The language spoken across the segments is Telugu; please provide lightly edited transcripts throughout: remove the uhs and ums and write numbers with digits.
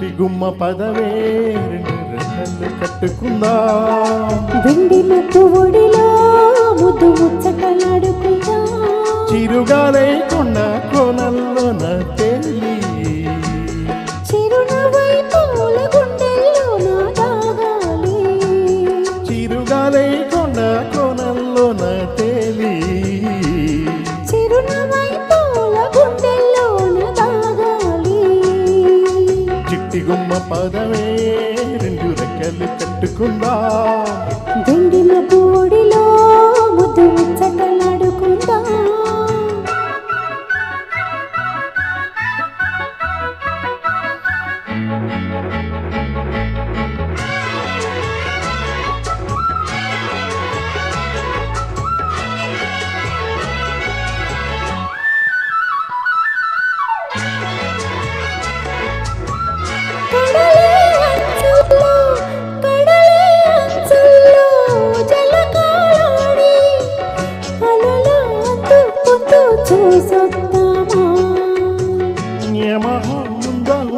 చిట్టి గుమ్మ పదవే రెండు రెక్కలు కట్టుకుందా వెండి ముద్దు ఒడిలో ముద్దు ముచ్చటలాడుకుందా చిరుగాలే కొండ కోనల్లోన తేలి చిరునవ్వై పూల గుండెల్లోన దాగాలి చిరుగాలే కొండ కోనల్లోన తేలి చిరునవ్వై పూల గుండెల్లోన దాగాలి చిట్టి గుమ్మ పదవే రెండు రెక్కలు కట్టుకుందా వెండి ముద్దు ఒడిలో ముద్దు ముచ్చటలాడుకుందా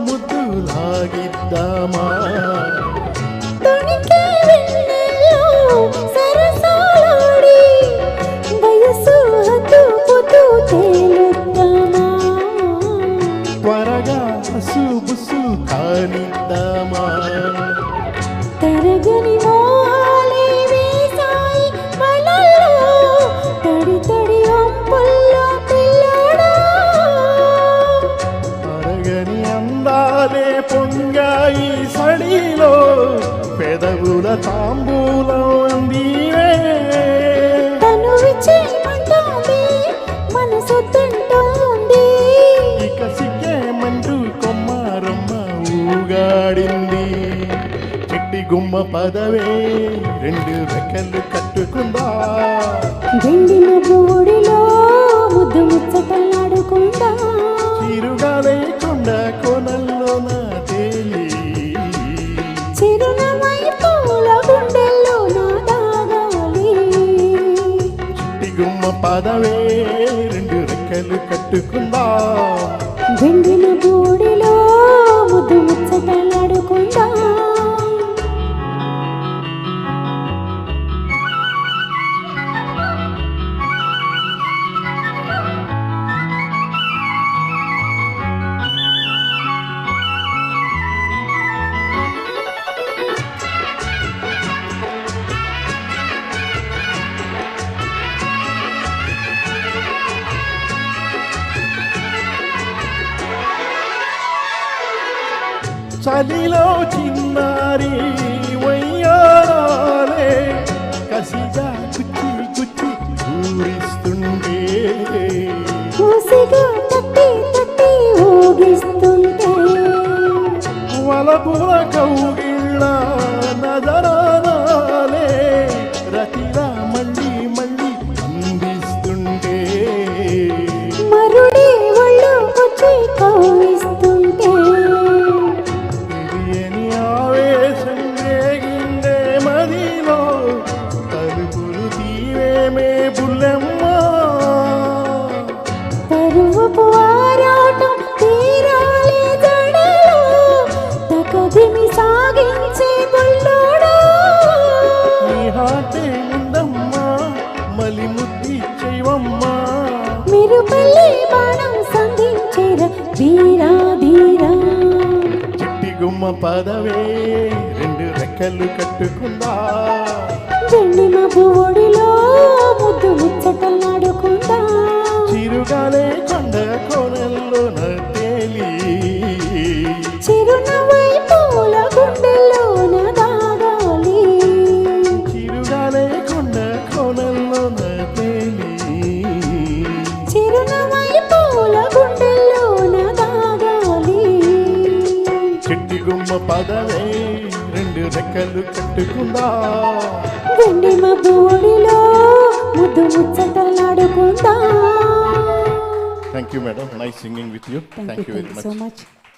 ముద్దు లాగిద్దామా త్వరగా బుసు కానిద్దామా తరగని మోహాలే వేసాయి మనలో తడి తడి వంపుల్లో పిల్లడా తరగని అందాలే పొంగాయి సడిలో పెదవుల తాంబూలం అందివే తను విచ్చేయమంటోంది మనసు తంటోంది ఇక సిక్కేమంటూ కొమ్మారమ్మ ఊగాడింది చిట్టి గుమ్మ పదవే రెండు రెక్కలు కట్టుకుందా వెండి ముగ్గు ఒడిలో ముద్దు ముచ్చటలాడుకుందా చిరుగాలే కొండ కోనల్లోన తేలి చిరునవ్వై పూల గుండెల్లోన దాగాలి చిట్టి గుమ్మ పదవే రెండు రెక్కలు కట్టుకుందా వెండి ముగ్గు ఒడిలో ముద్దు ముచ్చటలాడుకుందా చలిలో చిన్నారి వయ్యారాలే కసిగా కుచ్చి కుచ్చి ఊరిస్తుండే ఊసిగా తట్టి తట్టి ఊగిస్తుంటే వలపుల కౌగిళ్ళ నజరాలే రతిలా మళ్ళీ మళ్ళీ అందిస్తుంటే మరుడి ఒళ్ళు వచ్చి కౌగిస్తుంటే తెలియని ఆవేశం రేగిందే మదిలో తలుపులు తీవేమే బుల్లెమ్మ పరువపు ఆరాటం తీరాలి జడలో తకదిమి సాగించే బుల్లోడా నీ హాటే ఉందమ్మా మలి ముద్ది చేయవమ్మా మీరు పల్లి బాణం సంధించేర వీరా ధీరా చిట్టి గుమ్మ పదవే రెండు రెక్కలు కట్టుకుందా వెండి మబ్బు ఒడిలో ముద్దు ముచ్చటలాడుకుందా చిరుగాలే కొండ కోనల్లోన తేలి చిరునవ్వై పూల గుండెల్లోన దాగాలి చిరుగాలే కొండ కోనల్లోన తేలి చిరునవ్వై పూల గుండెల్లోన దాగాలి చిట్టి గుమ్మ పదవే రెండు రెక్కలు కట్టుకుందా వెండి మబ్బు ఒడిలో ముద్దు ముచ్చటలాడుకుందా Thank you, madam. Nice singing with you. Thank you very much. So much.